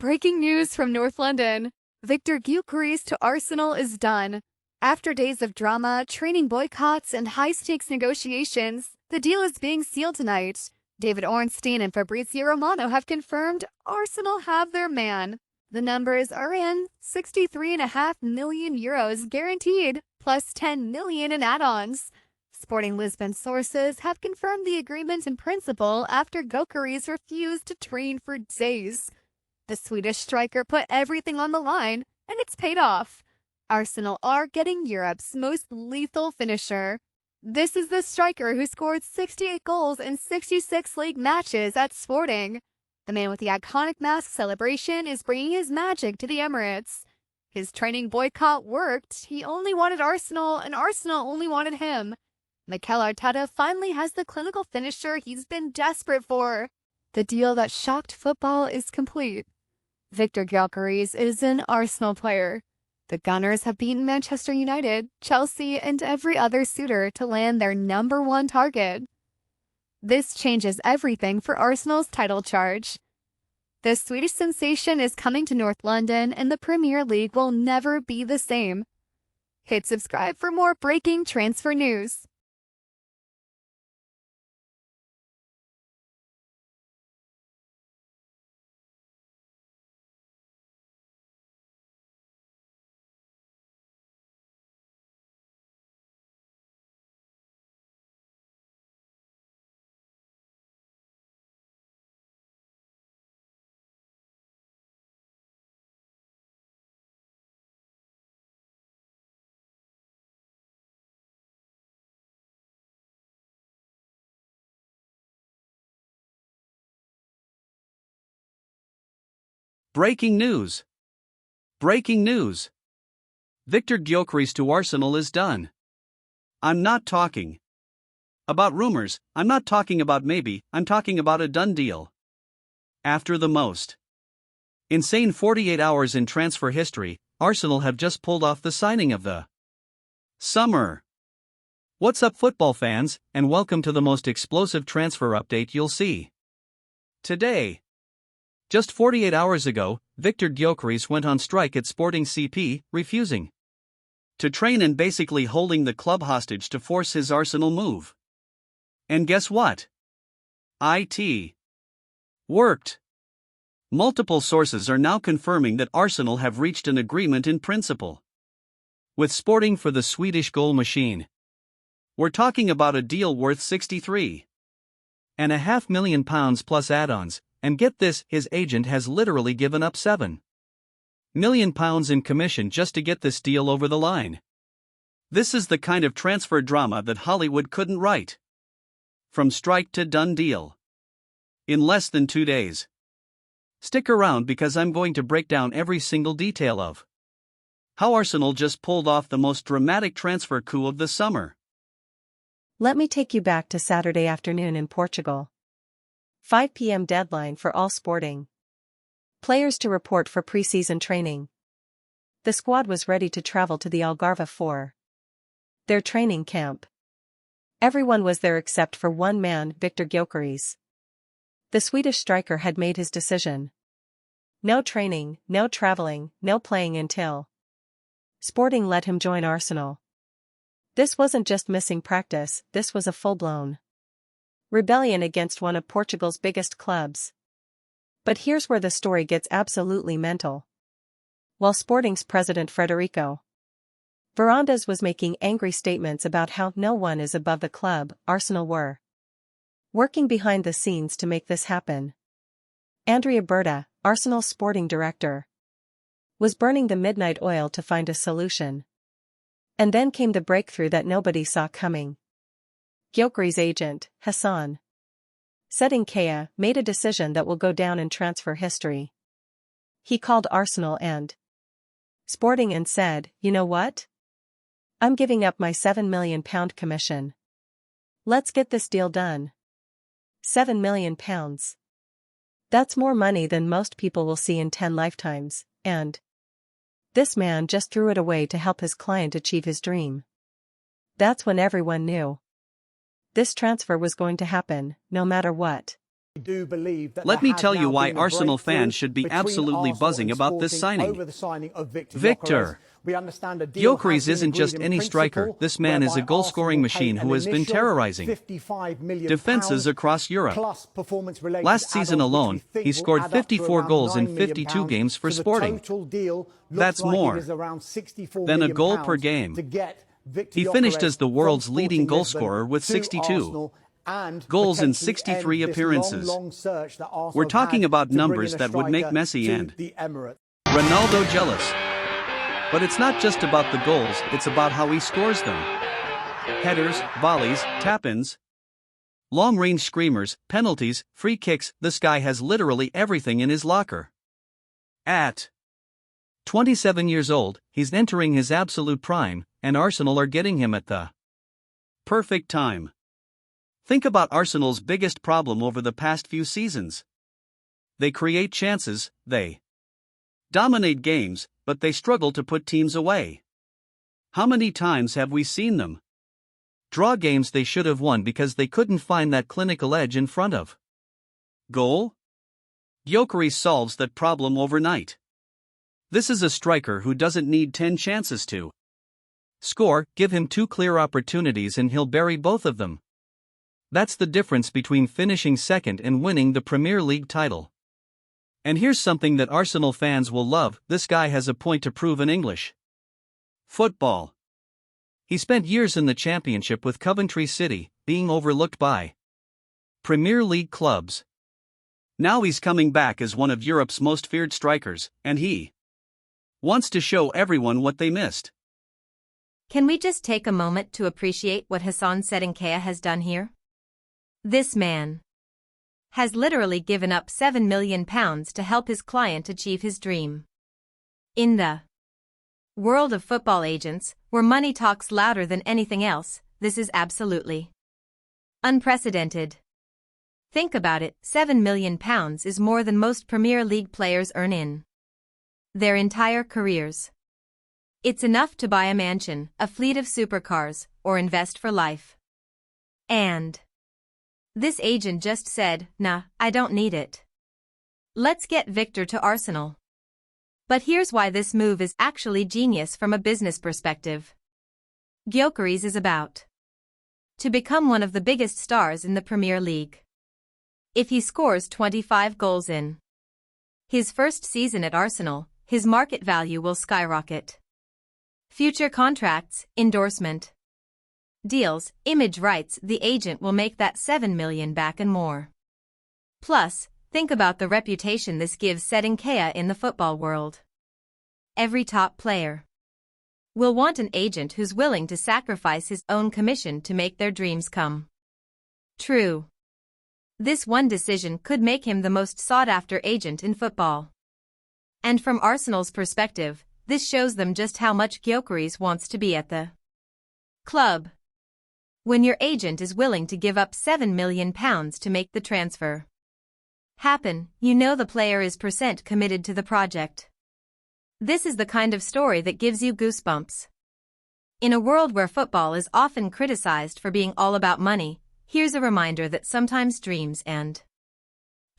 Breaking news from North London. Viktor Gyökeres to Arsenal is done. After days of drama, training boycotts, and high-stakes negotiations, the deal is being sealed tonight. David Ornstein and Fabrizio Romano have confirmed Arsenal have their man. The numbers are in €63.5 million guaranteed, plus €10 million in add-ons. Sporting Lisbon sources have confirmed the agreement in principle after Gykeres refused to train for days. The Swedish striker put everything on the line, and it's paid off. Arsenal are getting Europe's most lethal finisher. This is the striker who scored 68 goals in 66 league matches at Sporting. The man with the iconic mask celebration is bringing his magic to the Emirates. His training boycott worked. He only wanted Arsenal, and Arsenal only wanted him. Mikel Arteta finally has the clinical finisher he's been desperate for. The deal that shocked football is complete. Viktor Gyökeres is an Arsenal player. The Gunners have beaten Manchester United, Chelsea, and every other suitor to land their #1 target. This changes everything for Arsenal's title charge. The Swedish sensation is coming to North London, and the Premier League will never be the same. Hit subscribe for more breaking transfer news. Breaking news! Breaking news! Viktor Gyökeres to Arsenal is done. I'm not talking about rumors, I'm not talking about maybe, I'm talking about a done deal. After the most insane 48 hours in transfer history, Arsenal have just pulled off the signing of the summer. What's up, football fans, and welcome to the most explosive transfer update you'll see today. Just 48 hours ago, Viktor Gyökeres went on strike at Sporting CP, refusing to train and basically holding the club hostage to force his Arsenal move. And guess what? It worked. Multiple sources are now confirming that Arsenal have reached an agreement in principle with Sporting for the Swedish goal machine. We're talking about a deal worth £63.5 million plus add-ons. And get this, his agent has literally given up £7 million in commission just to get this deal over the line. This is the kind of transfer drama that Hollywood couldn't write. From strike to done deal in less than 2 days. Stick around because I'm going to break down every single detail of how Arsenal just pulled off the most dramatic transfer coup of the summer. Let me take you back to Saturday afternoon in Portugal. 5 p.m. deadline for all Sporting players to report for pre-season training. The squad was ready to travel to the Algarve for their training camp. Everyone was there except for one man, Viktor Gyökeres. The Swedish striker had made his decision. No training, no traveling, no playing until Sporting let him join Arsenal. This wasn't just missing practice, this was a full-blown rebellion against one of Portugal's biggest clubs. But here's where the story gets absolutely mental. While Sporting's president Frederico Varandas was making angry statements about how no one is above the club, Arsenal were working behind the scenes to make this happen. Andrea Berta, Arsenal's sporting director, was burning the midnight oil to find a solution. And then came the breakthrough that nobody saw coming. Gyökeres' agent, Hassan Sedinskaya, made a decision that will go down in transfer history. He called Arsenal and Sporting and said, "You know what? I'm giving up my £7 million commission. Let's get this deal done." £7 million. That's more money than most people will see in 10 lifetimes, and this man just threw it away to help his client achieve his dream. That's when everyone knew this transfer was going to happen, no matter what. do believe that Let me tell you why been a Arsenal fans breakthrough should be between absolutely Arsenal buzzing and about this Sporting signing. over the signing of Viktor Victor Gyökeres. We understand a deal has Gyökeres been isn't agreed just in any striker. principle, This man is a whereby goal-scoring Arsenal machine pay who an has been initial terrorizing £55 million defenses across Europe. plus performance-related Last season add-ons, alone, which we think he will scored add up to 54 around goals in £9 million 52 games for so Sporting. The total deal looks That's like more it is around £64 than a million goal per game. to get Viktor He finished Gyökeres as the from world's Sporting leading goal Lisbon scorer with to 62 Arsenal and goals in potentially 63 end this appearances. long search that Arsenal We're have talking had about to bring numbers in a that would make striker Messi to and the Emirates. Ronaldo jealous. But it's not just about the goals, it's about how he scores them. Headers, volleys, tap-ins, long-range screamers, penalties, free kicks. This guy has literally everything in his locker. At 27 years old, he's entering his absolute prime, and Arsenal are getting him at the perfect time. Think about Arsenal's biggest problem over the past few seasons. They create chances, they dominate games, but they struggle to put teams away. How many times have we seen them draw games they should have won because they couldn't find that clinical edge in front of goal? Gyökeres solves that problem overnight. This is a striker who doesn't need 10 chances to score. Give him 2 clear opportunities and he'll bury both of them. That's the difference between finishing second and winning the Premier League title. And here's something that Arsenal fans will love: this guy has a point to prove in English football. He spent years in the Championship with Coventry City, being overlooked by Premier League clubs. Now he's coming back as one of Europe's most feared strikers, and he wants to show everyone what they missed. Can we just take a moment to appreciate what Hassan Gykeres has done here? This man has literally given up £7 million to help his client achieve his dream. In the world of football agents, where money talks louder than anything else, this is absolutely unprecedented. Think about it, £7 million is more than most Premier League players earn in their entire careers. It's enough to buy a mansion, a fleet of supercars, or invest for life. And this agent just said, "Nah, I don't need it. Let's get Viktor to Arsenal." But here's why this move is actually genius from a business perspective. Gyökeres is about to become one of the biggest stars in the Premier League. If he scores 25 goals in his first season at Arsenal, his market value will skyrocket. Future contracts, endorsement deals, image rights, the agent will make that $7 million back and more. Plus, think about the reputation this gives Gykeres in the football world. Every top player will want an agent who's willing to sacrifice his own commission to make their dreams come true. This one decision could make him the most sought-after agent in football. And from Arsenal's perspective, this shows them just how much Gyökeres wants to be at the club. When your agent is willing to give up £7 million to make the transfer happen, you know the player is % committed to the project. This is the kind of story that gives you goosebumps. In a world where football is often criticized for being all about money, here's a reminder that sometimes dreams and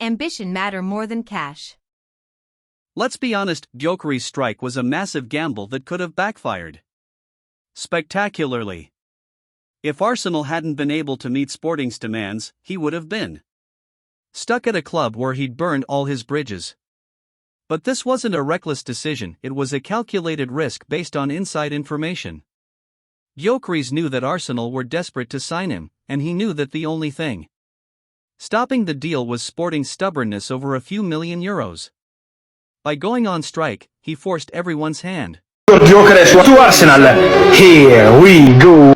ambition matter more than cash. Let's be honest, Gyökeres' strike was a massive gamble that could have backfired spectacularly. If Arsenal hadn't been able to meet Sporting's demands, he would have been stuck at a club where he'd burned all his bridges. But this wasn't a reckless decision, it was a calculated risk based on inside information. Gyökeres knew that Arsenal were desperate to sign him, and he knew that the only thing stopping the deal was Sporting's stubbornness over a few million euros. By going on strike, he forced everyone's hand. Gyokeres to Arsenal. Here we go.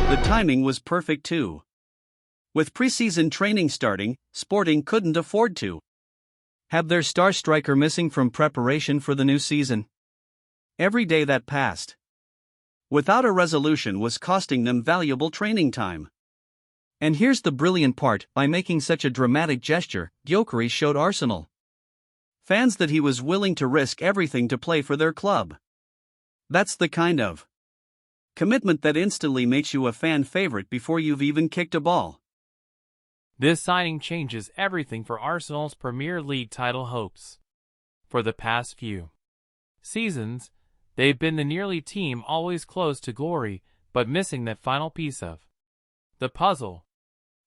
The timing was perfect too. With preseason training starting, Sporting couldn't afford to have their star striker missing from preparation for the new season. Every day that passed without a resolution was costing them valuable training time. And here's the brilliant part: by making such a dramatic gesture, Gyökeres showed Arsenal fans that he was willing to risk everything to play for their club. That's the kind of commitment that instantly makes you a fan favorite before you've even kicked a ball. This signing changes everything for Arsenal's Premier League title hopes. For the past few seasons, they've been the nearly team always close to glory, but missing that final piece of the puzzle.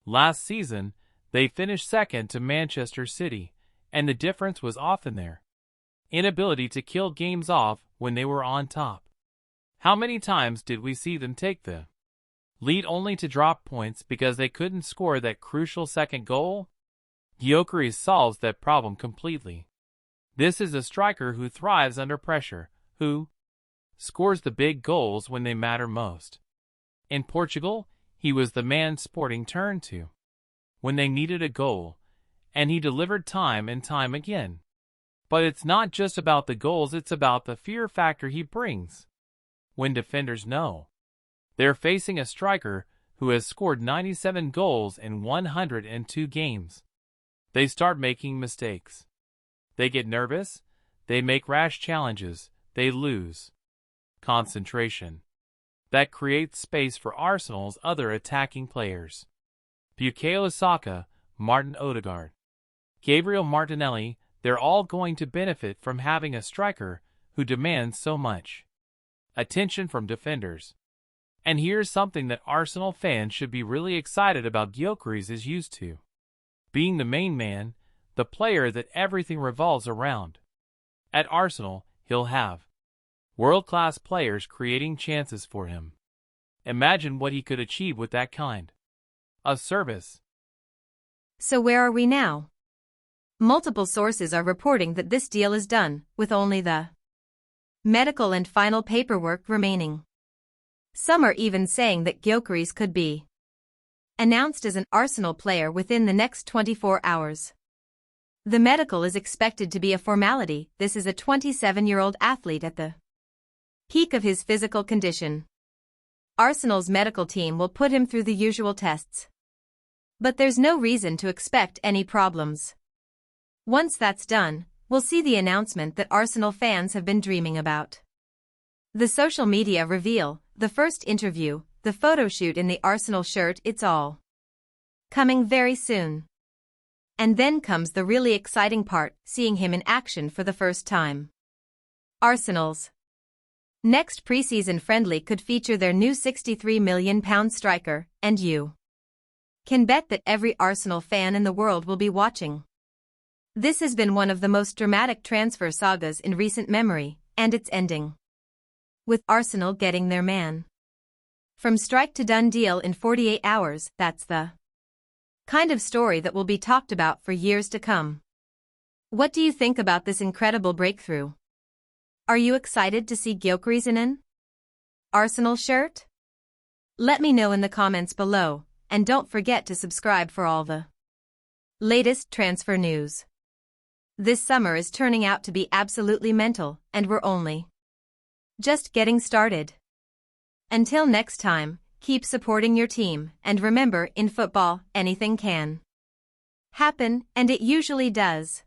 Last season, they finished second to Manchester City, and the difference was often their inability to kill games off when they were on top. How many times did we see them take the lead only to drop points because they couldn't score that crucial second goal? Gyökeres solves that problem completely. This is a striker who thrives under pressure, who scores the big goals when they matter most. In Portugal, he was the man Sporting turned to when they needed a goal, and he delivered time and time again. But it's not just about the goals, it's about the fear factor he brings. When defenders know they're facing a striker who has scored 97 goals in 102 games, they start making mistakes. They get nervous, they make rash challenges, they lose concentration. That creates space for Arsenal's other attacking players: Bukayo Saka, Martin Odegaard, Gabriel Martinelli. They're all going to benefit from having a striker who demands so much attention from defenders. And here's something that Arsenal fans should be really excited about: Gyökeres is used to being the main man, the player that everything revolves around. At Arsenal, he'll have world-class players creating chances for him. Imagine what he could achieve with that kind of service. So where are we now? Multiple sources are reporting that this deal is done, with only the medical and final paperwork remaining. Some are even saying that Gyökeres could be announced as an Arsenal player within the next 24 hours. The medical is expected to be a formality. This is a 27-year-old athlete at the peak of his physical condition. Arsenal's medical team will put him through the usual tests. But there's no reason to expect any problems. Once that's done, we'll see the announcement that Arsenal fans have been dreaming about. The social media reveal, the first interview, the photo shoot in the Arsenal shirt. It's all coming very soon. And then comes the really exciting part: seeing him in action for the first time. Arsenal's next preseason friendly could feature their new £63 million striker, and you can bet that every Arsenal fan in the world will be watching. This has been one of the most dramatic transfer sagas in recent memory, and it's ending with Arsenal getting their man. From strike to done deal in 48 hours, that's the kind of story that will be talked about for years to come. What do you think about this incredible breakthrough? Are you excited to see Gyökeres in an Arsenal shirt? Let me know in the comments below, and don't forget to subscribe for all the latest transfer news. This summer is turning out to be absolutely mental, and we're only just getting started. Until next time, keep supporting your team, and remember, in football, anything can happen, and it usually does.